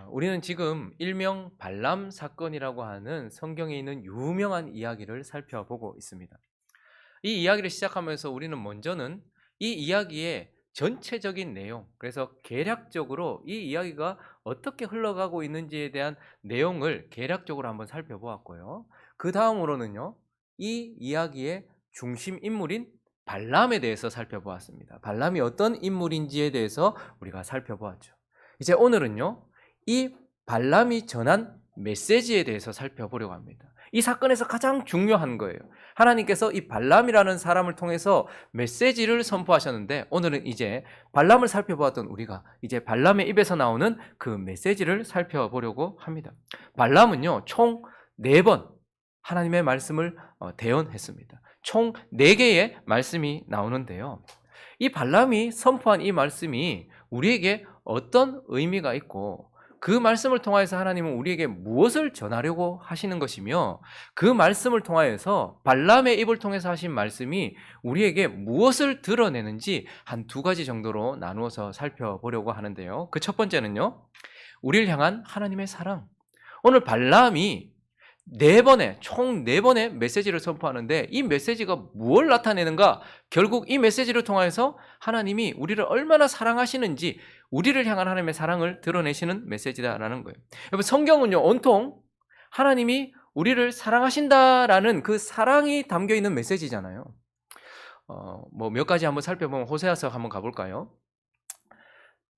우리는 지금 일명 발람 사건이라고 하는 성경에 있는 유명한 이야기를 살펴보고 있습니다. 이 이야기를 시작하면서 우리는 먼저는 이 이야기의 전체적인 내용, 그래서 개략적으로 이 이야기가 어떻게 흘러가고 있는지에 대한 내용을 개략적으로 한번 살펴보았고요. 그 다음으로는요, 이 이야기의 중심 인물인 발람에 대해서 살펴보았습니다. 발람이 어떤 인물인지에 대해서 우리가 살펴보았죠. 이제 오늘은요, 이 발람이 전한 메시지에 대해서 살펴보려고 합니다. 이 사건에서 가장 중요한 거예요. 하나님께서 이 발람이라는 사람을 통해서 메시지를 선포하셨는데, 오늘은 이제 발람을 살펴보았던 우리가 이제 발람의 입에서 나오는 그 메시지를 살펴보려고 합니다. 발람은요, 총 4번 하나님의 말씀을 대언했습니다. 총 4개의 말씀이 나오는데요. 이 발람이 선포한 이 말씀이 우리에게 어떤 의미가 있고, 그 말씀을 통하여서 하나님은 우리에게 무엇을 전하려고 하시는 것이며, 그 말씀을 통하여서 발람의 입을 통해서 하신 말씀이 우리에게 무엇을 드러내는지 한 2가지 정도로 나누어서 살펴보려고 하는데요. 그 첫 번째는요, 우리를 향한 하나님의 사랑. 오늘 발람이 총 4번의 메시지를 선포하는데, 이 메시지가 무엇을 나타내는가? 결국 이 메시지를 통해서 하나님이 우리를 얼마나 사랑하시는지, 우리를 향한 하나님의 사랑을 드러내시는 메시지다라는 거예요. 여러분, 성경은요, 온통 하나님이 우리를 사랑하신다라는 그 사랑이 담겨 있는 메시지잖아요. 몇 가지 한번 살펴보면 호세아서 한번 가볼까요?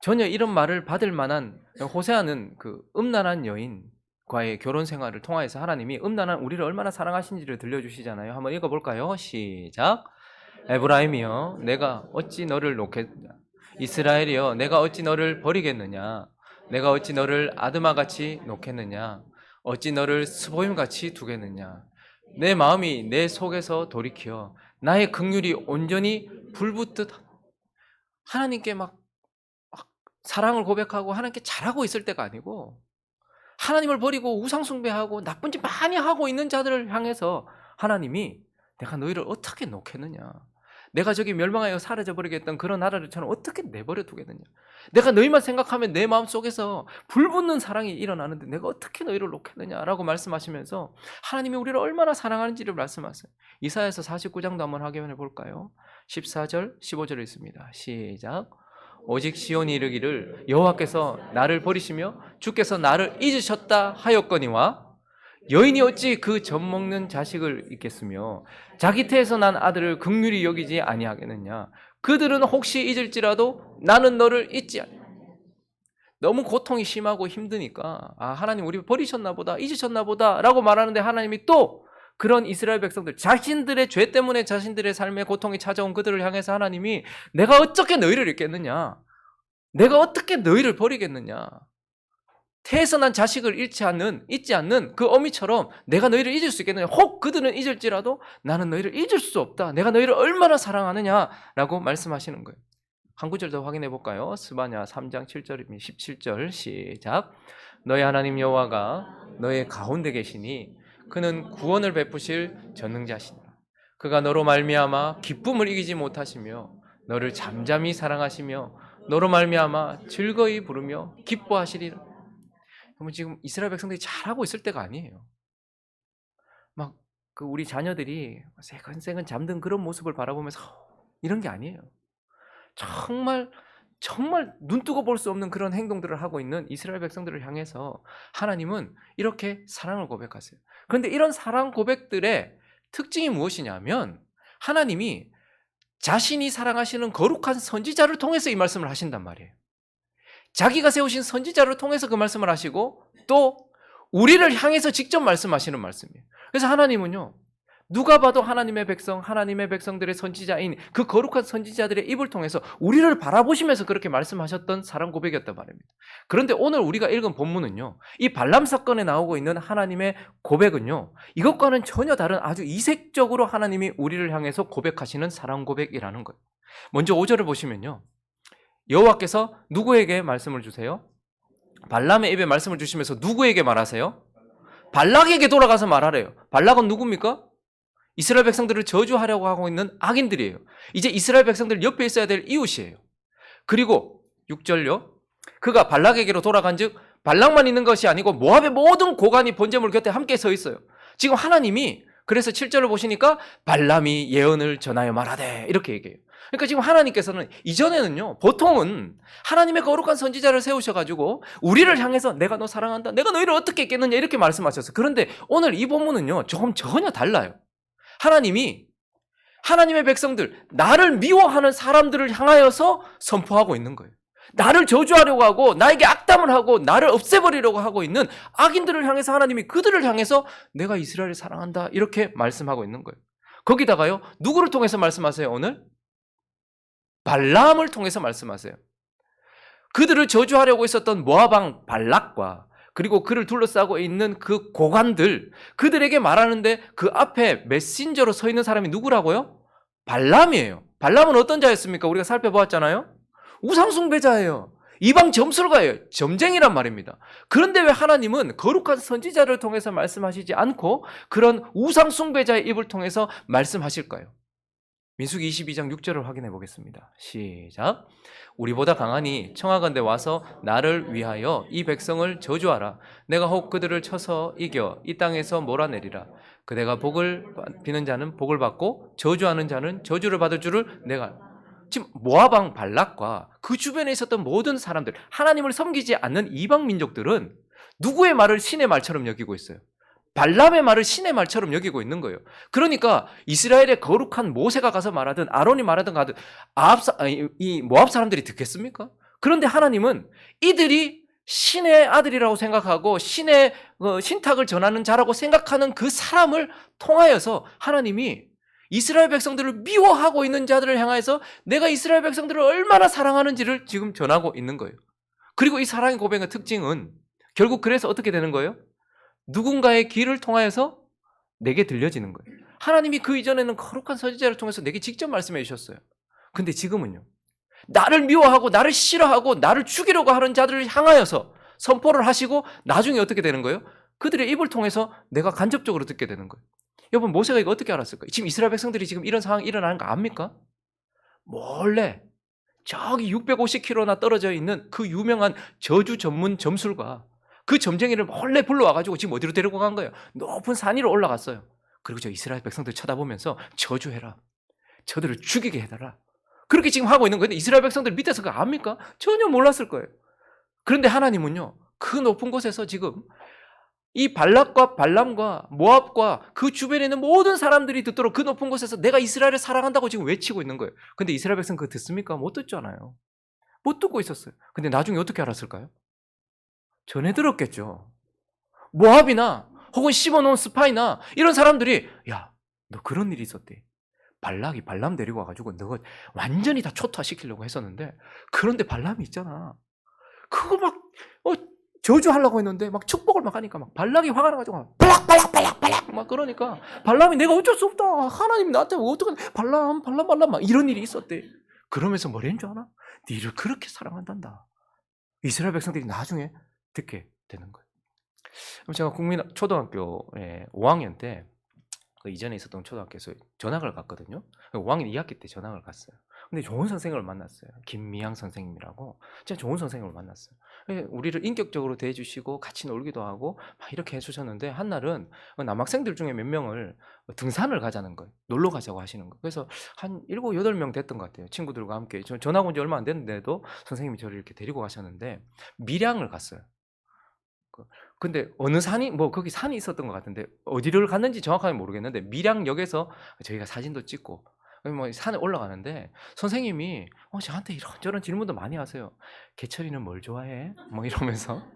전혀 이런 말을 받을 만한, 호세아는 그 음란한 여인과의 결혼 생활을 통하여서 하나님이 음란한 우리를 얼마나 사랑하신지를 들려주시잖아요. 한번 읽어볼까요? 시작. 에브라임이여, 내가 어찌 너를 놓겠느냐? 이스라엘이여, 내가 어찌 너를 버리겠느냐? 내가 어찌 너를 아드마같이 놓겠느냐? 어찌 너를 스보임같이 두겠느냐? 내 마음이 내 속에서 돌이켜 나의 긍휼이 온전히 불붙듯. 하나님께 막 사랑을 고백하고 하나님께 잘하고 있을 때가 아니고, 하나님을 버리고 우상숭배하고 나쁜 짓 많이 하고 있는 자들을 향해서 하나님이 내가 너희를 어떻게 놓겠느냐? 내가 저기 멸망하여 사라져버리겠던 그런 나라를 저는 어떻게 내버려 두겠느냐? 내가 너희만 생각하면 내 마음속에서 불붙는 사랑이 일어나는데 내가 어떻게 너희를 놓겠느냐라고 말씀하시면서 하나님이 우리를 얼마나 사랑하는지를 말씀하세요. 이사야서 49장도 한번 확인해 볼까요? 14절, 15절에 있습니다. 시작. 오직 시온이 이르기를 여호와께서 나를 버리시며 주께서 나를 잊으셨다 하였거니와, 여인이 어찌 그 젖먹는 자식을 잊겠으며 자기 태에서 난 아들을 긍휼히 여기지 아니하겠느냐? 그들은 혹시 잊을지라도 나는 너를 잊지 아니하리라. 너무 고통이 심하고 힘드니까 하나님 우리 버리셨나 보다, 잊으셨나 보다 라고 말하는데, 하나님이 또 그런 이스라엘 백성들, 자신들의 죄 때문에 자신들의 삶에 고통이 찾아온 그들을 향해서 하나님이 내가 어떻게 너희를 잊겠느냐? 내가 어떻게 너희를 버리겠느냐? 태에서 난 자식을 잊지 않는 그 어미처럼 내가 너희를 잊을 수 있겠느냐? 혹 그들은 잊을지라도 나는 너희를 잊을 수 없다. 내가 너희를 얼마나 사랑하느냐라고 말씀하시는 거예요. 한 구절 더 확인해 볼까요? 스바냐 3장 7절입니다. 17절 시작. 너희 하나님 여호와가 너의 가운데 계시니 그는 구원을 베푸실 전능자시니라. 그가 너로 말미암아 기쁨을 이기지 못하시며 너를 잠잠히 사랑하시며 너로 말미암아 즐거이 부르며 기뻐하시리라. 그러면 지금 이스라엘 백성들이 잘하고 있을 때가 아니에요. 막 그 우리 자녀들이 새근새근 잠든 그런 모습을 바라보면서 이런 게 아니에요. 정말 눈뜨고 볼 수 없는 그런 행동들을 하고 있는 이스라엘 백성들을 향해서 하나님은 이렇게 사랑을 고백하세요. 그런데 이런 사랑 고백들의 특징이 무엇이냐면, 하나님이 자신이 사랑하시는 거룩한 선지자를 통해서 이 말씀을 하신단 말이에요. 자기가 세우신 선지자를 통해서 그 말씀을 하시고, 또 우리를 향해서 직접 말씀하시는 말씀이에요. 그래서 하나님은요, 누가 봐도 하나님의 백성들의 선지자인 그 거룩한 선지자들의 입을 통해서 우리를 바라보시면서 그렇게 말씀하셨던 사랑 고백이었단 말입니다. 그런데 오늘 우리가 읽은 본문은요, 이 발람 사건에 나오고 있는 하나님의 고백은요, 이것과는 전혀 다른 아주 이색적으로 하나님이 우리를 향해서 고백하시는 사랑 고백이라는 거예요. 먼저 5절을 보시면요, 여호와께서 누구에게 말씀을 주세요? 발람의 입에 말씀을 주시면서 누구에게 말하세요? 발락에게 돌아가서 말하래요. 발락은 누굽니까? 이스라엘 백성들을 저주하려고 하고 있는 악인들이에요. 이제 이스라엘 백성들 옆에 있어야 될 이웃이에요. 그리고 6절요. 그가 발락에게로 돌아간 즉 발락만 있는 것이 아니고 모압의 모든 고관이 번제물 곁에 함께 서 있어요. 지금 하나님이 그래서 7절을 보시니까 발람이 예언을 전하여 말하되 이렇게 얘기해요. 그러니까 지금 하나님께서는 이전에는요, 보통은 하나님의 거룩한 선지자를 세우셔가지고 우리를 향해서 내가 너 사랑한다, 내가 너희를 어떻게 했겠느냐 이렇게 말씀하셨어요. 그런데 오늘 이 본문은요, 조금 전혀 달라요. 하나님이 하나님의 백성들, 나를 미워하는 사람들을 향하여서 선포하고 있는 거예요. 나를 저주하려고 하고 나에게 악담을 하고 나를 없애버리려고 하고 있는 악인들을 향해서 하나님이 그들을 향해서 내가 이스라엘을 사랑한다 이렇게 말씀하고 있는 거예요. 거기다가요, 누구를 통해서 말씀하세요? 오늘 발람을 통해서 말씀하세요. 그들을 저주하려고 있었던 모압 왕 발락과 그리고 그를 둘러싸고 있는 그 고관들, 그들에게 말하는데 그 앞에 메신저로 서 있는 사람이 누구라고요? 발람이에요. 발람은 어떤 자였습니까? 우리가 살펴보았잖아요. 우상숭배자예요. 이방 점술가예요. 점쟁이란 말입니다. 그런데 왜 하나님은 거룩한 선지자를 통해서 말씀하시지 않고 그런 우상숭배자의 입을 통해서 말씀하실까요? 민수기 22장 6절을 확인해 보겠습니다. 시작. 우리보다 강하니 청하건대 와서 나를 위하여 이 백성을 저주하라. 내가 혹 그들을 쳐서 이겨 이 땅에서 몰아내리라. 그대가 복을 비는 자는 복을 받고 저주하는 자는 저주를 받을 줄을 내가. 지금 모압 왕 발락과 그 주변에 있었던 모든 사람들, 하나님을 섬기지 않는 이방 민족들은 누구의 말을 신의 말처럼 여기고 있어요? 발람의 말을 신의 말처럼 여기고 있는 거예요. 그러니까 이스라엘의 거룩한 모세가 가서 말하든 아론이 말하든 가든 이 모압 사람들이 듣겠습니까? 그런데 하나님은 이들이 신의 아들이라고 생각하고 신의 신탁을 전하는 자라고 생각하는 그 사람을 통하여서 하나님이 이스라엘 백성들을 미워하고 있는 자들을 향해서 내가 이스라엘 백성들을 얼마나 사랑하는지를 지금 전하고 있는 거예요. 그리고 이 사랑의 고백의 특징은 결국 그래서 어떻게 되는 거예요? 누군가의 귀를 통하여서 내게 들려지는 거예요. 하나님이 그 이전에는 거룩한 선지자를 통해서 내게 직접 말씀해 주셨어요. 근데 지금은요, 나를 미워하고 나를 싫어하고 나를 죽이려고 하는 자들을 향하여서 선포를 하시고 나중에 어떻게 되는 거예요? 그들의 입을 통해서 내가 간접적으로 듣게 되는 거예요. 여러분, 모세가 이거 어떻게 알았을까요? 지금 이스라엘 백성들이 지금 이런 상황이 일어나는 거 압니까? 몰래 저기 650km나 떨어져 있는 그 유명한 저주 전문 점술가, 그 점쟁이를 몰래 불러와가지고 지금 어디로 데리고 간 거예요? 높은 산 위로 올라갔어요. 그리고 저 이스라엘 백성들 쳐다보면서 저주해라. 저들을 죽이게 해달라. 그렇게 지금 하고 있는 거예요. 이스라엘 백성들 밑에서 그거 압니까? 전혀 몰랐을 거예요. 그런데 하나님은요, 그 높은 곳에서 지금 이 발락과 발람과 모압과 그 주변에 있는 모든 사람들이 듣도록 그 높은 곳에서 내가 이스라엘을 사랑한다고 지금 외치고 있는 거예요. 근데 이스라엘 백성 그거 듣습니까? 못 듣잖아요. 못 듣고 있었어요. 근데 나중에 어떻게 알았을까요? 전해 들었겠죠. 모압이나 혹은 씹어놓은 스파이나 이런 사람들이 야, 너 그런 일이 있었대. 발락이 발람 데리고 와가지고 너 완전히 다 초토화시키려고 했었는데 그런데 발람이 있잖아. 그거 막 저주하려고 했는데 막 축복을 막 하니까 막 발락이 화가 나가지고 막 발락 막 그러니까 발람이 내가 어쩔 수 없다. 하나님이 나한테 어떻게 발람 막 이런 일이 있었대. 그러면서 뭐라는 줄 알아? 너를 그렇게 사랑한단다. 이스라엘 백성들이 나중에 듣게 되는 거예요. 그럼 제가 초등학교 5학년 때 그 이전에 있었던 초등학교에서 전학을 갔거든요. 5학년 2학기 때 전학을 갔어요. 근데 좋은 선생님을 만났어요. 김미양 선생님이라고 진짜 좋은 선생님을 만났어요. 우리를 인격적으로 대해주시고 같이 놀기도 하고 막 이렇게 해주셨는데 한날은 남학생들 중에 몇 명을 등산을 가자는 거예요. 놀러 가자고 하시는 거예요. 그래서 한 7, 8명 됐던 것 같아요. 친구들과 함께. 전학 온 지 얼마 안 됐는데도 선생님이 저를 이렇게 데리고 가셨는데 밀양을 갔어요. 근데 어느 산이 거기 산이 있었던 것 같은데 어디를 갔는지 정확하게 모르겠는데 밀양역에서 저희가 사진도 찍고 산에 올라가는데 선생님이 저한테 이런저런 질문도 많이 하세요. 개철이는 뭘 좋아해? 이러면서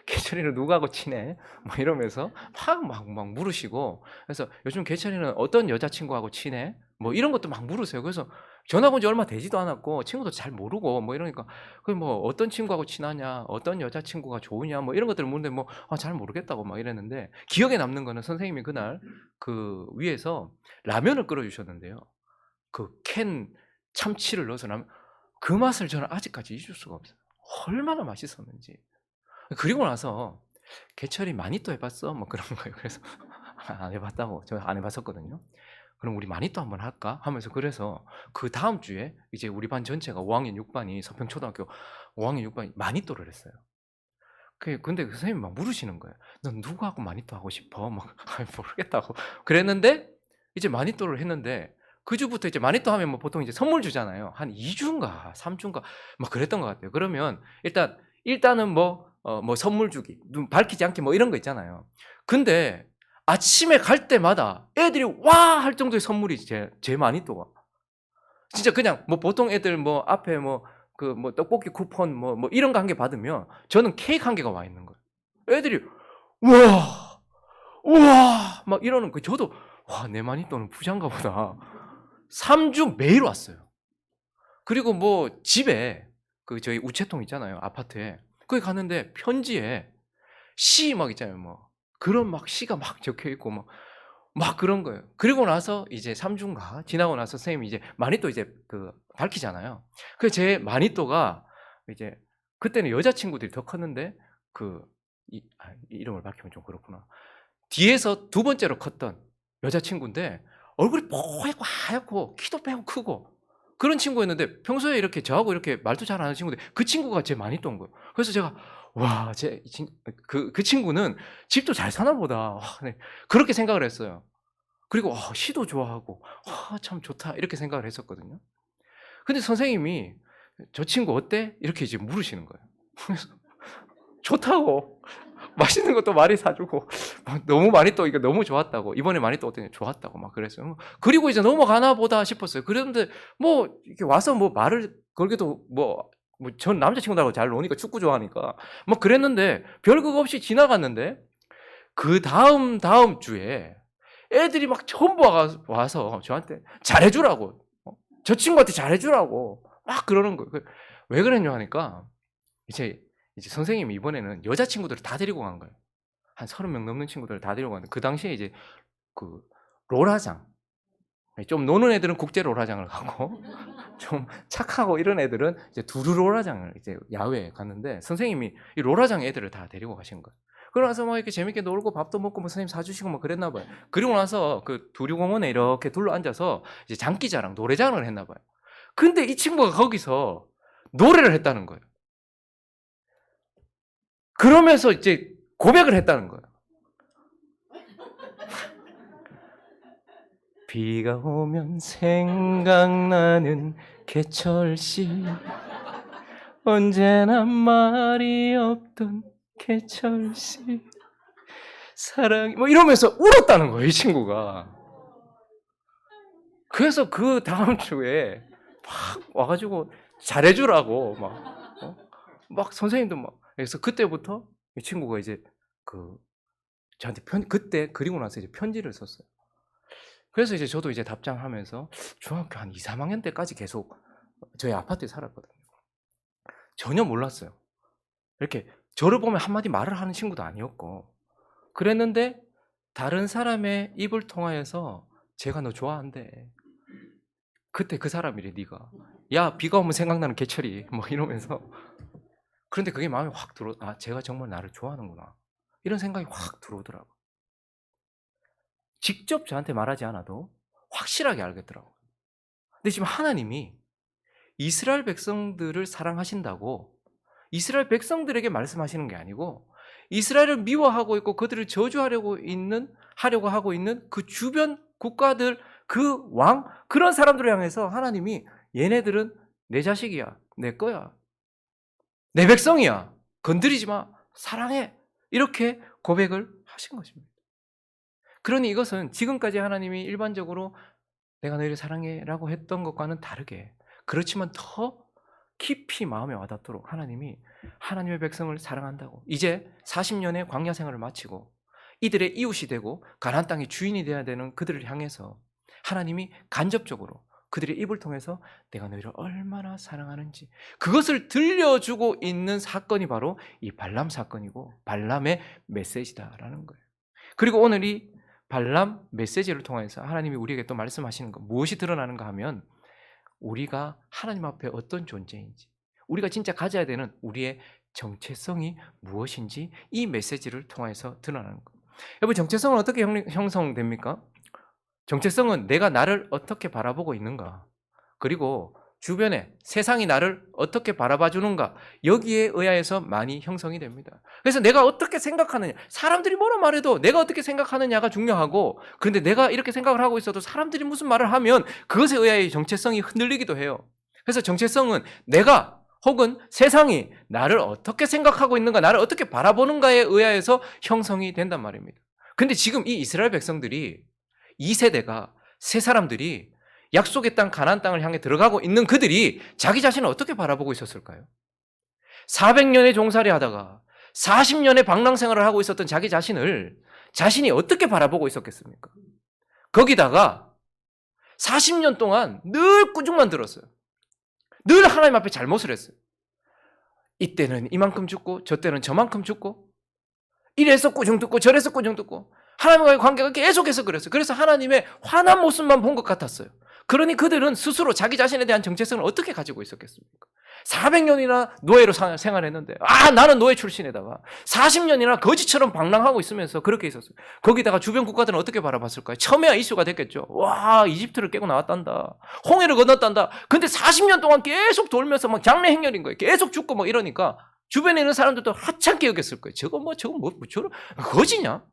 개철이는 누구하고 친해? 이러면서 막 물으시고 그래서 요즘 개철이는 어떤 여자친구하고 친해? 이런 것도 막 물으세요. 그래서 전학 온 지 얼마 되지도 않았고 친구도 잘 모르고 이러니까 어떤 친구하고 친하냐, 어떤 여자친구가 좋으냐 이런 것들을 묻는데 잘 모르겠다고 막 이랬는데 기억에 남는 거는 선생님이 그날 그 위에서 라면을 끓여 주셨는데요. 그 캔 참치를 넣어서 라면, 그 맛을 저는 아직까지 잊을 수가 없어요. 얼마나 맛있었는지. 그리고 나서 개철이 마니또 해봤어? 그런 거예요. 그래서 안 해봤다고. 저 안 해봤었거든요. 그럼 우리 마니또 한번 할까? 하면서 그래서 그 다음 주에 이제 우리 반 전체가 5학년 6반이 서평초등학교 5학년 6반이 마니또를 했어요. 근데 그 선생님이 막 물으시는 거예요. "넌 누구하고 마니또 하고 싶어?" 막 아이 모르겠다고 그랬는데 이제 마니또를 했는데 그 주부터 이제 마니또 하면 뭐 보통 이제 선물 주잖아요. 한 2 주인가 3 주인가 막 그랬던 것 같아요. 그러면 일단은 뭐 선물 주기, 눈 밝히지 않기 뭐 이런 거 있잖아요. 근데 아침에 갈 때마다 애들이 "와!" 할 정도의 선물이 제 마니또가. 진짜 그냥 뭐 보통 애들 뭐 앞에 뭐 떡볶이 쿠폰 뭐 이런 거 1개 받으면 저는 케이크 1개가 와 있는 거예요. 애들이 "우와. 우와." 막 이러는 거 저도 '와 내 마니또는 부자인가 보다.' 3주 매일 왔어요. 그리고 뭐 집에 저희 우체통 있잖아요, 아파트에. 거기 갔는데 편지에 시 막 있잖아요, 뭐. 그런 막 시가 막 적혀 있고 막 그런 거예요. 그리고 나서 이제 3 주인가 지나고 나서 선생님이 이제 마니또 이제 밝히잖아요. 제 마니또가 이제 그때는 여자친구들이 더 컸는데 이름을 밝히면 좀 그렇구나. 뒤에서 두 번째로 컸던 여자친구인데 얼굴이 뽀얗고 하얗고 키도 빼고 크고 그런 친구였는데 평소에 이렇게 저하고 이렇게 말도 잘 안 하는 친구인데 그 친구가 제 마니또인 거예요. 그래서 제가 '와 그 친구는 집도 잘 사나 보다.' 네. 그렇게 생각을 했어요. 그리고 시도 좋아하고 '아 참 좋다.' 이렇게 생각을 했었거든요. 근데 선생님이 "저 친구 어때?" 이렇게 이제 물으시는 거예요. 그래서 좋다고. 맛있는 것도 많이 사 주고 너무 많이 또 이게 너무 좋았다고. 이번에 많이 또 어땠냐 좋았다고 막 그랬어요. 그리고 이제 '넘어가나 보다.' 싶었어요. 그런데 뭐 이렇게 와서 뭐 말을 걸기도 전 남자 친구들하고 잘 노니까 축구 좋아하니까 뭐 그랬는데 별거 없이 지나갔는데 다음 주에 애들이 막 전부 와서 저한테 잘해 주라고. 저 친구한테 잘해 주라고 막 그러는 거예요. 왜 그랬냐 하니까 이제 선생님이 이번에는 여자친구들을 다 데리고 간 거예요. 한 30명 넘는 친구들을 다 데리고 갔는데 그 당시에 이제 그 롤하장, 좀 노는 애들은 국제 롤하장을 가고 좀 착하고 이런 애들은 이제 두루 롤하장을 이제 야외에 갔는데 선생님이 이 롤하장 애들을 다 데리고 가신 거예요. 그러고 나서 막 이렇게 재밌게 놀고 밥도 먹고 뭐 선생님 사 주시고 뭐 그랬나 봐요. 그리고 나서 두류공원에 이렇게 둘러앉아서 이제 장기자랑 노래자랑을 했나 봐요. 근데 이 친구가 거기서 노래를 했다는 거예요. 그러면서 이제 고백을 했다는 거예요. 비가 오면 생각나는 개철씨 언제나 말이 없던 개철씨 사랑이 뭐 이러면서 울었다는 거예요, 이 친구가. 그래서 다음 주에 막 와 가지고 잘해 주라고 막 선생님도 막 그래서 그때부터 이 친구가 이제 그 저한테 그때 그리고 나서 이제 편지를 썼어요. 그래서 이제 저도 이제 답장하면서 중학교 한 2-3 학년 때까지 계속 저희 아파트에 살았거든요. 전혀 몰랐어요. 이렇게 저를 보면 한마디 말을 하는 친구도 아니었고 그랬는데 다른 사람의 입을 통하여서 "제가 너 좋아한대." 그때 그 사람이래 네가. "야 비가 오면 생각나는 개철이." 뭐 이러면서 그런데 그게 마음에 확 들어 '아 제가 정말 나를 좋아하는구나.' 이런 생각이 확 들어오더라고요. 직접 저한테 말하지 않아도 확실하게 알겠더라고요. 근데 지금 하나님이 이스라엘 백성들을 사랑하신다고 이스라엘 백성들에게 말씀하시는 게 아니고 이스라엘을 미워하고 있고 그들을 하려고 하고 있는 그 주변 국가들 그런 사람들을 향해서 하나님이 "얘네들은 내 자식이야. 내 거야. 내 백성이야. 건드리지 마. 사랑해." 이렇게 고백을 하신 것입니다. 그러니 이것은 지금까지 하나님이 일반적으로 "내가 너희를 사랑해."라고 했던 것과는 다르게 그렇지만 더 깊이 마음에 와닿도록 하나님이 하나님의 백성을 사랑한다고 이제 40 년의 광야 생활을 마치고 이들의 이웃이 되고 가나안 땅의 주인이 되어야 되는 그들을 향해서 하나님이 간접적으로 그들의 입을 통해서 내가 너희를 얼마나 사랑하는지 그것을 들려주고 있는 사건이 바로 이 발람 사건이고 발람의 메시지다라는 거예요. 그리고 오늘 이 발람 메시지를 통해서 하나님이 우리에게 또 말씀하시는 것 무엇이 드러나는가 하면 우리가 하나님 앞에 어떤 존재인지 우리가 진짜 가져야 되는 우리의 정체성이 무엇인지 이 메시지를 통해서 드러나는 것. 여러분 정체성은 어떻게 형성됩니까? 정체성은 내가 나를 어떻게 바라보고 있는가 그리고 주변에 세상이 나를 어떻게 바라봐 주는가, 여기에 의하여서 많이 형성이 됩니다. 그래서 내가 어떻게 생각하느냐, 사람들이 뭐라 말해도 내가 어떻게 생각하느냐가 중요하고, 그런데 내가 이렇게 생각을 하고 있어도 사람들이 무슨 말을 하면 그것에 의하여 정체성이 흔들리기도 해요. 그래서 정체성은 내가 혹은 세상이 나를 어떻게 생각하고 있는가, 나를 어떻게 바라보는가에 의하여서 형성이 된단 말입니다. 근데 지금 이 이스라엘 백성들이, 이 세대가, 새 사람들이 약속의 땅 가나안 땅을 향해 들어가고 있는 그들이 자기 자신을 어떻게 바라보고 있었을까요? 400년의 종살이 하다가 40년의 방랑 생활을 하고 있었던 자기 자신을 자신이 어떻게 바라보고 있었겠습니까? 거기다가 40년 동안 늘 꾸중만 들었어요. 늘 하나님 앞에 잘못을 했어요. 이때는 이만큼 죽고 저때는 저만큼 죽고, 이래서 꾸중 듣고 저래서 꾸중 듣고, 하나님과의 관계가 계속해서 그랬어요. 그래서 하나님의 화난 모습만 본 것 같았어요. 그러니 그들은 스스로 자기 자신에 대한 정체성을 어떻게 가지고 있었겠습니까? 400년이나 노예로 생활했는데, 나는 노예 출신에다가 40년이나 거지처럼 방랑하고 있으면서 그렇게 있었어요. 거기다가 주변 국가들은 어떻게 바라봤을까요? 첨예한 이슈가 됐겠죠. 와, 이집트를 깨고 나왔단다, 홍해를 건넜단다. 근데 40년 동안 계속 돌면서 막 장래 행렬인 거예요. 계속 죽고 막 이러니까 주변에 있는 사람들도 하찮게 여겼을 거예요. 저건 뭐 저런 거지냐?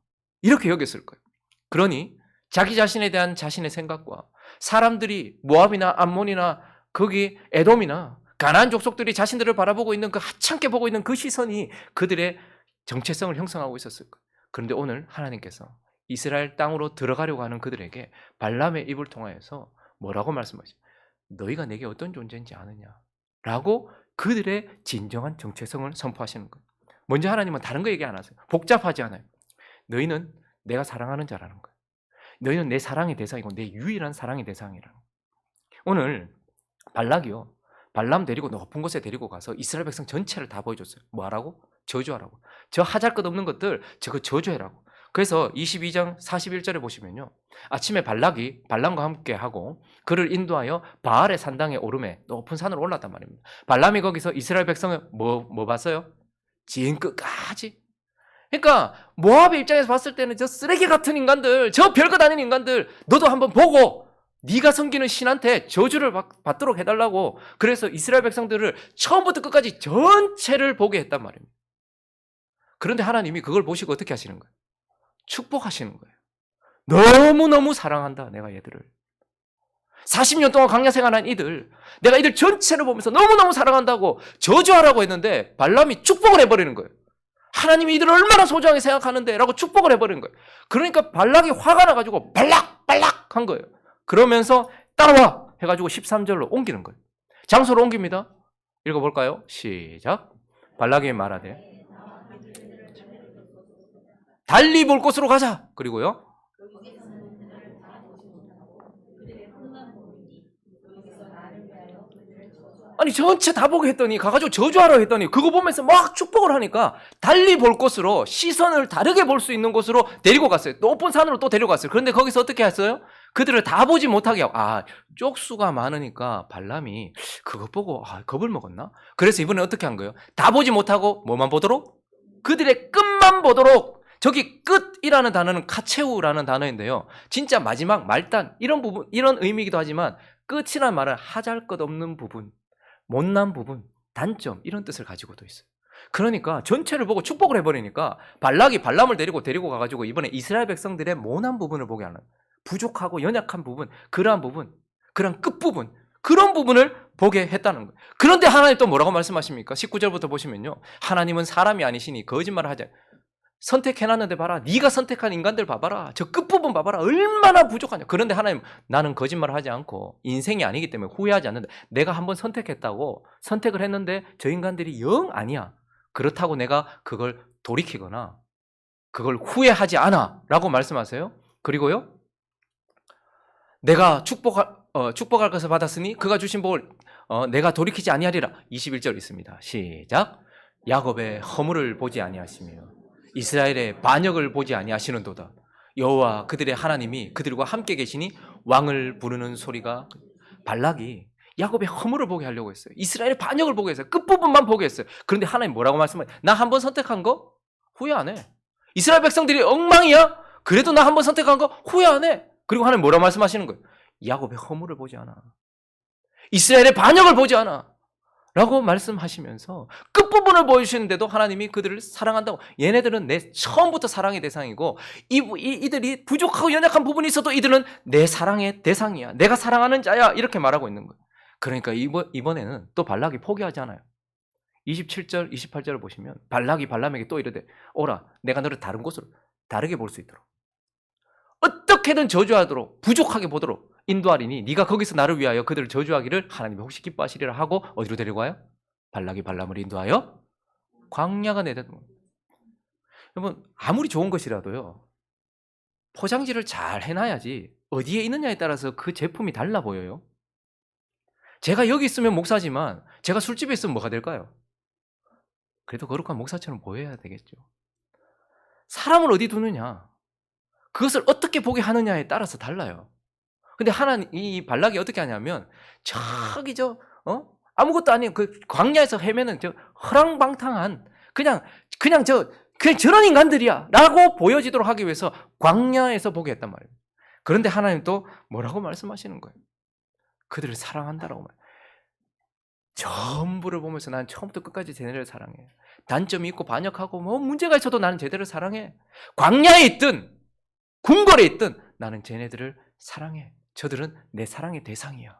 이렇게 여겼을 거예요. 그러니 자기 자신에 대한 자신의 생각과 사람들이 모압이나 암몬이나 거기 에돔이나 가나안 족속들이 자신들을 바라보고 있는 그 하찮게 보고 있는 그 시선이 그들의 정체성을 형성하고 있었을 거예요. 그런데 오늘 하나님께서 이스라엘 땅으로 들어가려고 하는 그들에게 발람의 입을 통하여서 뭐라고 말씀하시죠? 너희가 내게 어떤 존재인지 아느냐? 라고 그들의 진정한 정체성을 선포하시는 거예요. 먼저 하나님은 다른 거 얘기 안 하세요. 복잡하지 않아요. 너희는 내가 사랑하는 자라는 거예요. 너희는 내 사랑의 대상이고 내 유일한 사랑의 대상이라는 거예요. 오늘 발락이요, 발람 데리고 높은 곳에 데리고 가서 이스라엘 백성 전체를 다 보여줬어요. 뭐 하라고? 저주하라고. 저 하잘것 없는 것들 저거 저주해라고. 그래서 22장 41절에 보시면요, 아침에 발락이 발람과 함께 하고 그를 인도하여 바알의 산당에 오르매 높은 산으로 올랐단 말입니다. 발람이 거기서 이스라엘 백성을 뭐 봤어요? 지은 끝까지. 그러니까 모압의 입장에서 봤을 때는 저 쓰레기 같은 인간들, 저 별것 아닌 인간들, 너도 한번 보고 네가 섬기는 신한테 저주를 받도록 해달라고, 그래서 이스라엘 백성들을 처음부터 끝까지 전체를 보게 했단 말입니다. 그런데 하나님이 그걸 보시고 어떻게 하시는 거예요? 축복하시는 거예요. 너무너무 사랑한다, 내가 얘들을. 40년 동안 광야 생활한 이들, 내가 이들 전체를 보면서 너무너무 사랑한다고 저주하라고 했는데 발람이 축복을 해버리는 거예요. 하나님이 이들을 얼마나 소중하게 생각하는데 라고 축복을 해버리는 거예요. 그러니까 발락이 화가 나가지고 발락 한 거예요. 그러면서 따라와 해가지고 13절로 옮기는 거예요. 장소를 옮깁니다. 읽어볼까요? 시작. 발락이 말하되 달리 볼 곳으로 가자. 그리고요, 아니 전체 다 보게 했더니, 가가지고 저주하라 했더니 그거 보면서 막 축복을 하니까 달리 볼 곳으로, 시선을 다르게 볼 수 있는 곳으로 데리고 갔어요. 높은 산으로 또 데려갔어요. 그런데 거기서 어떻게 했어요? 그들을 다 보지 못하게 하고, 쪽수가 많으니까 발람이 그것 보고 겁을 먹었나? 그래서 이번에 어떻게 한 거예요? 다 보지 못하고 뭐만 보도록? 그들의 끝만 보도록. 저기 끝이라는 단어는 카체우라는 단어인데요, 진짜 마지막 말단, 이런 부분, 이런 의미이기도 하지만 끝이라는 말은 하잘것없는 부분, 못난 부분, 단점, 이런 뜻을 가지고도 있어요. 그러니까 전체를 보고 축복을 해버리니까 발락이 발람을 데리고 가가지고 이번에 이스라엘 백성들의 모난 부분을 보게 하는, 부족하고 연약한 부분, 그러한 부분, 그런 끝부분, 그런 부분을 보게 했다는 거예요. 그런데 하나님 또 뭐라고 말씀하십니까? 19절부터 보시면요, 하나님은 사람이 아니시니 거짓말을 하지, 선택해놨는데 봐라, 네가 선택한 인간들 봐봐라, 저 끝부분 봐봐라, 얼마나 부족하냐. 그런데 하나님, 나는 거짓말을 하지 않고 인생이 아니기 때문에 후회하지 않는다. 내가 한번 선택했다고, 선택을 했는데 저 인간들이 영 아니야. 그렇다고 내가 그걸 돌이키거나 그걸 후회하지 않아 라고 말씀하세요. 그리고요, 내가 축복할 것을 받았으니 그가 주신 복을 내가 돌이키지 아니하리라. 21절 있습니다. 시작. 야곱의 허물을 보지 아니하시며 이스라엘의 반역을 보지 아니하시는도다. 여호와 그들의 하나님이 그들과 함께 계시니 왕을 부르는 소리가. 발락이 야곱의 허물을 보게 하려고 했어요. 이스라엘의 반역을 보게 했어요. 끝부분만 보게 했어요. 그런데 하나님 뭐라고 말씀하세요? 나 한 번 선택한 거 후회 안 해. 이스라엘 백성들이 엉망이야? 그래도 나 한 번 선택한 거 후회 안 해. 그리고 하나님 뭐라고 말씀하시는 거예요? 야곱의 허물을 보지 않아. 이스라엘의 반역을 보지 않아 라고 말씀하시면서 끝부분을 보여주시는데도 하나님이 그들을 사랑한다고. 얘네들은 내 처음부터 사랑의 대상이고 이들이 부족하고 연약한 부분이 있어도 이들은 내 사랑의 대상이야. 내가 사랑하는 자야. 이렇게 말하고 있는 거예요. 그러니까 이번에는 또 발락이 포기하지 않아요. 27절, 28절을 보시면 발락이 발람에게 또 이르되 오라 내가 너를 다른 곳으로 다르게 볼 수 있도록 어떻게든 저주하도록 부족하게 보도록 인도하리니 네가 거기서 나를 위하여 그들을 저주하기를 하나님이 혹시 기뻐하시리라 하고 어디로 데리고 와요? 발락이 발람을 인도하여 광야가 내다는 겁니다. 여러분 아무리 좋은 것이라도요 포장지를 잘 해놔야지 어디에 있느냐에 따라서 그 제품이 달라 보여요. 제가 여기 있으면 목사지만 제가 술집에 있으면 뭐가 될까요? 그래도 거룩한 목사처럼 보여야 되겠죠. 사람을 어디 두느냐 그것을 어떻게 보게 하느냐에 따라서 달라요. 근데 이 발락이 어떻게 하냐면 저기 아무것도 아닌 그 광야에서 헤매는 저 허랑방탕한 그냥 저런 인간들이야라고 보여지도록 하기 위해서 광야에서 보게 했단 말이에요. 그런데 하나님 또 뭐라고 말씀하시는 거예요? 그들을 사랑한다라고 말해요. 전부를 보면서 난 처음부터 끝까지 쟤네를 사랑해. 단점이 있고 반역하고 뭐 문제가 있어도 나는 쟤네를 사랑해. 광야에 있든 궁궐에 있든 나는 쟤네들을 사랑해. 저들은 내 사랑의 대상이야.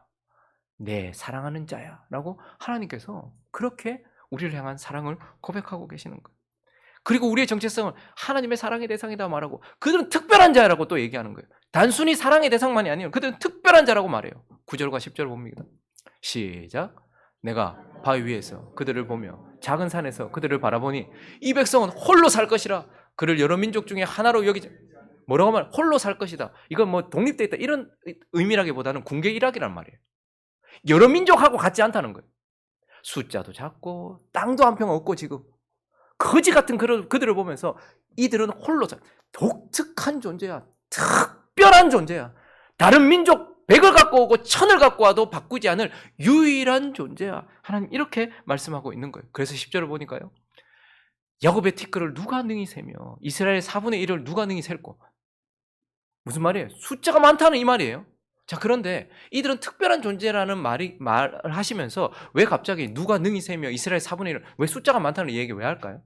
내 사랑하는 자야. 라고 하나님께서 그렇게 우리를 향한 사랑을 고백하고 계시는 거예요. 그리고 우리의 정체성을 하나님의 사랑의 대상이다 말하고 그들은 특별한 자라고 또 얘기하는 거예요. 단순히 사랑의 대상만이 아니에요. 그들은 특별한 자라고 말해요. 9절과 10절 봅니다. 시작. 내가 바위 위에서 그들을 보며 작은 산에서 그들을 바라보니 이 백성은 홀로 살 것이라. 그를 여러 민족 중에 하나로 여기지. 뭐라고 말해? 홀로 살 것이다. 이건 뭐 독립되어 있다 이런 의미라기보다는 궁계 일학이란 말이에요. 여러 민족하고 같지 않다는 거예요. 숫자도 작고 땅도 한 평 없고 지금 거지 같은 그들을 보면서 이들은 홀로 독특한 존재야. 특별한 존재야. 다른 민족 100을 갖고 오고 1000을 갖고 와도 바꾸지 않을 유일한 존재야. 하나님 이렇게 말씀하고 있는 거예요. 그래서 10절을 보니까요. 야곱의 티끌을 누가 능히 세며 이스라엘의 4분의 1을 누가 능히 셀고. 무슨 말이에요? 숫자가 많다는 이 말이에요. 자, 그런데 이들은 특별한 존재라는 말을 하시면서 왜 갑자기 누가 능히 세며 이스라엘 4분의 1을 왜 숫자가 많다는 얘기 왜 할까요?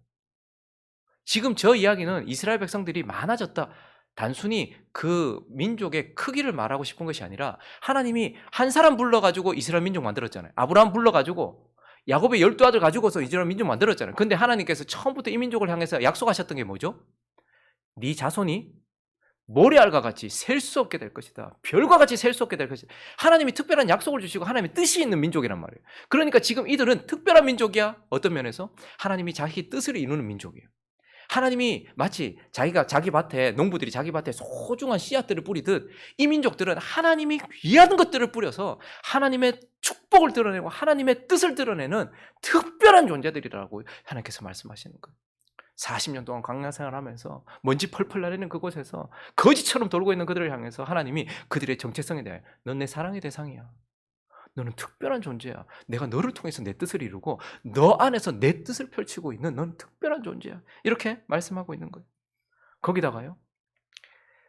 지금 저 이야기는 이스라엘 백성들이 많아졌다. 단순히 그 민족의 크기를 말하고 싶은 것이 아니라 하나님이 한 사람 불러가지고 이스라엘 민족 만들었잖아요. 아브라함 불러가지고 야곱의 12아들 가지고서 이스라엘 민족 만들었잖아요. 근데 하나님께서 처음부터 이 민족을 향해서 약속하셨던 게 뭐죠? 네 자손이 모래알과 같이 셀 수 없게 될 것이다. 별과 같이 셀 수 없게 될 것이다. 하나님이 특별한 약속을 주시고 하나님의 뜻이 있는 민족이란 말이에요. 그러니까 지금 이들은 특별한 민족이야. 어떤 면에서? 하나님이 자기 뜻을 이루는 민족이에요. 하나님이 마치 자기 밭에 농부들이 자기 밭에 소중한 씨앗들을 뿌리듯 이 민족들은 하나님이 귀한 것들을 뿌려서 하나님의 축복을 드러내고 하나님의 뜻을 드러내는 특별한 존재들이라고 하나님께서 말씀하시는 거예요. 40년 동안 광야 생활하면서 먼지 펄펄 나르는 그곳에서 거지처럼 돌고 있는 그들을 향해서 하나님이 그들의 정체성에 대해 넌 내 사랑의 대상이야. 너는 특별한 존재야. 내가 너를 통해서 내 뜻을 이루고 너 안에서 내 뜻을 펼치고 있는 넌 특별한 존재야. 이렇게 말씀하고 있는 거예요. 거기다가요.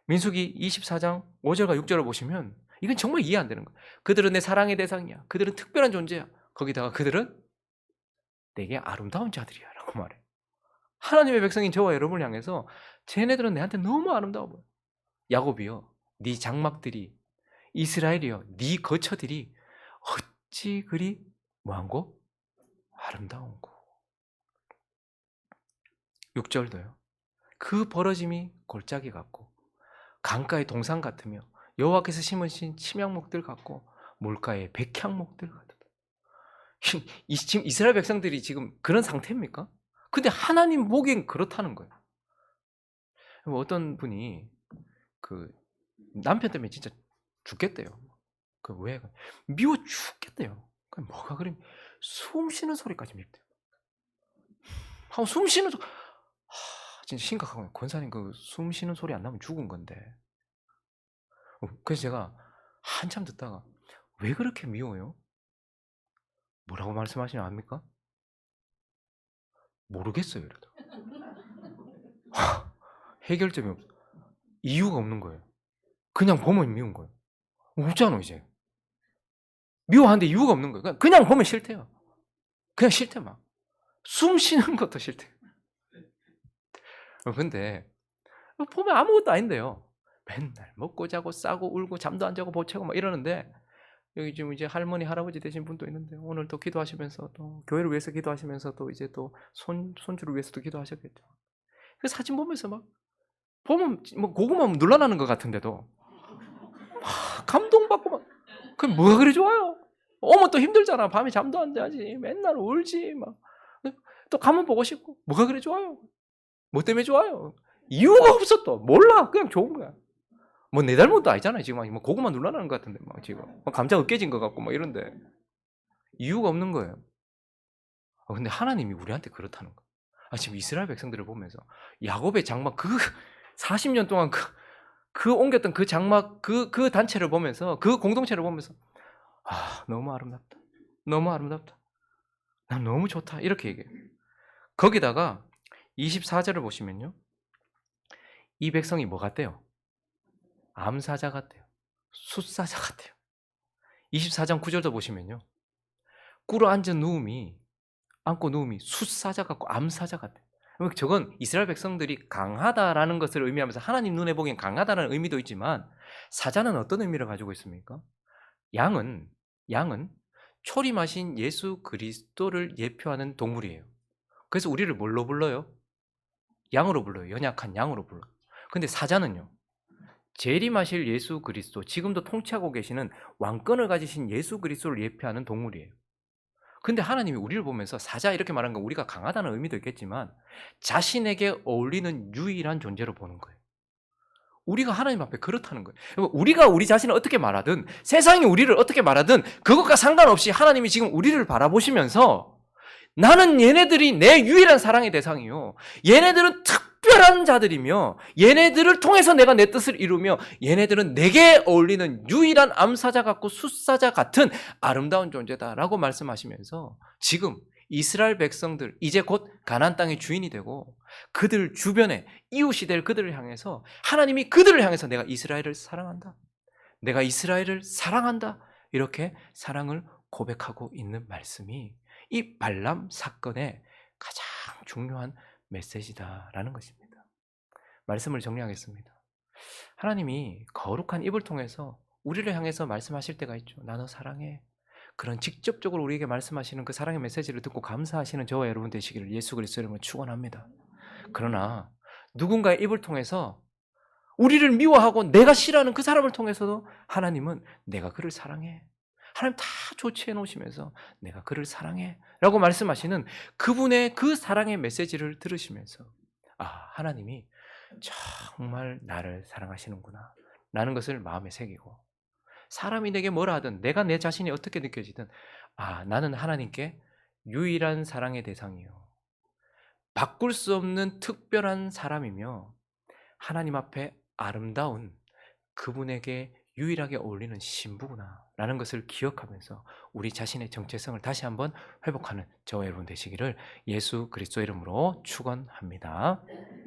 민수기 24장 5절과 6절을 보시면 이건 정말 이해 안 되는 거예요. 그들은 내 사랑의 대상이야. 그들은 특별한 존재야. 거기다가 그들은 내게 아름다운 자들이야 라고 말해요. 하나님의 백성인 저와 여러분을 향해서 쟤네들은 내한테 너무 아름다워 보여. 야곱이요. 네 장막들이 이스라엘이요. 네 거처들이 어찌 그리 뭐한고? 아름다운고. 6절도요. 그 벌어짐이 골짜기 같고 강가의 동산 같으며 여호와께서 심으신 침향목들 같고 물가의 백향목들 같다. 지금 이스라엘 백성들이 지금 그런 상태입니까? 근데 하나님 보기엔 그렇다는 거예요. 어떤 분이 그 남편 때문에 진짜 죽겠대요. 그 왜? 미워 죽겠대요. 그 뭐가 그래? 숨 쉬는 소리까지 밉대요. 숨 쉬는 소리. 진짜 심각한 거예요. 권사님 그 숨 쉬는 소리 안 나면 죽은 건데. 그래서 제가 한참 듣다가 왜 그렇게 미워요? 뭐라고 말씀하시냐 압니까? 모르겠어요. 이러다. 해결점이 없어. 이유가 없는 거예요. 그냥 보면 미운 거예요. 없잖아 이제. 미워하는데 이유가 없는 거예요. 그냥 보면 싫대요. 그냥 싫대 막. 숨 쉬는 것도 싫대요. 근데 보면 아무것도 아닌데요. 맨날 먹고 자고 싸고 울고 잠도 안 자고 보채고 막 이러는데 여기 지금 이제 할머니 할아버지 되신 분도 있는데 오늘 또 기도하시면서 또 교회를 위해서 기도하시면서 또 이제 또 손주를 위해서도 기도하셨겠죠. 그 사진 보면서 막 보면 뭐 고구마 눌러나는 것 같은데도 막 감동받고 막 그 뭐가 그리 좋아요? 어머 또 힘들잖아. 밤에 잠도 안 자지. 맨날 울지 막. 또 가면 보고 싶고 뭐가 그리 좋아요? 뭐 때문에 좋아요? 이유가 없어 또 몰라 그냥 좋은 거야. 뭐 내 잘못도 아니잖아요 지금 뭐 고구마 눌러나는 것 같은데 막 지금 감자 으깨진 것 같고 막 이런데 이유가 없는 거예요. 근데 하나님이 우리한테 그렇다는 거예요. 지금 이스라엘 백성들을 보면서 야곱의 장막 그 40년 동안 그 옮겼던 그 장막 그 단체를 보면서 그 공동체를 보면서 너무 아름답다. 너무 아름답다. 난 너무 좋다. 이렇게 얘기해요. 거기다가 24절을 보시면요. 이 백성이 뭐 같대요? 암사자 같대요. 숫사자 같대요. 24장 9절도 보시면요. 꿇어 앉은 안고 누움이 숫사자 같고 암사자 같대요. 저건 이스라엘 백성들이 강하다라는 것을 의미하면서 하나님 눈에 보기엔 강하다는 의미도 있지만 사자는 어떤 의미를 가지고 있습니까? 양은 초림하신 예수 그리스도를 예표하는 동물이에요. 그래서 우리를 뭘로 불러요? 양으로 불러요. 연약한 양으로 불러요. 근데 사자는요. 재림하실 예수 그리스도, 지금도 통치하고 계시는 왕권을 가지신 예수 그리스도를 예표하는 동물이에요. 근데 하나님이 우리를 보면서 사자 이렇게 말하는 건 우리가 강하다는 의미도 있겠지만 자신에게 어울리는 유일한 존재로 보는 거예요. 우리가 하나님 앞에 그렇다는 거예요. 우리가 우리 자신을 어떻게 말하든 세상이 우리를 어떻게 말하든 그것과 상관없이 하나님이 지금 우리를 바라보시면서 나는 얘네들이 내 유일한 사랑의 대상이요. 얘네들은 특별한 자들이며 얘네들을 통해서 내가 내 뜻을 이루며 얘네들은 내게 어울리는 유일한 암사자 같고 숫사자 같은 아름다운 존재다라고 말씀하시면서 지금 이스라엘 백성들 이제 곧 가나안 땅의 주인이 되고 그들 주변에 이웃이 될 그들을 향해서 하나님이 그들을 향해서 내가 이스라엘을 사랑한다. 내가 이스라엘을 사랑한다. 이렇게 사랑을 고백하고 있는 말씀이 이 발람 사건의 가장 중요한 메시지다라는 것입니다. 말씀을 정리하겠습니다. 하나님이 거룩한 입을 통해서 우리를 향해서 말씀하실 때가 있죠. 나 너 사랑해. 그런 직접적으로 우리에게 말씀하시는 그 사랑의 메시지를 듣고 감사하시는 저와 여러분 되시기를 예수 그리스도 이름으로 축원합니다. 그러나 누군가의 입을 통해서 우리를 미워하고 내가 싫어하는 그 사람을 통해서도 하나님은 내가 그를 사랑해. 하나님 다 조치해 놓으시면서 내가 그를 사랑해 라고 말씀하시는 그분의 그 사랑의 메시지를 들으시면서 하나님이 정말 나를 사랑하시는구나 라는 것을 마음에 새기고 사람이 내게 뭐라 하든 내가 내 자신이 어떻게 느껴지든 나는 하나님께 유일한 사랑의 대상이요. 바꿀 수 없는 특별한 사람이며 하나님 앞에 아름다운 그분에게 유일하게 어울리는 신부구나 라는 것을 기억하면서 우리 자신의 정체성을 다시 한번 회복하는 저와 여러분 되시기를 예수 그리스도 이름으로 축원합니다.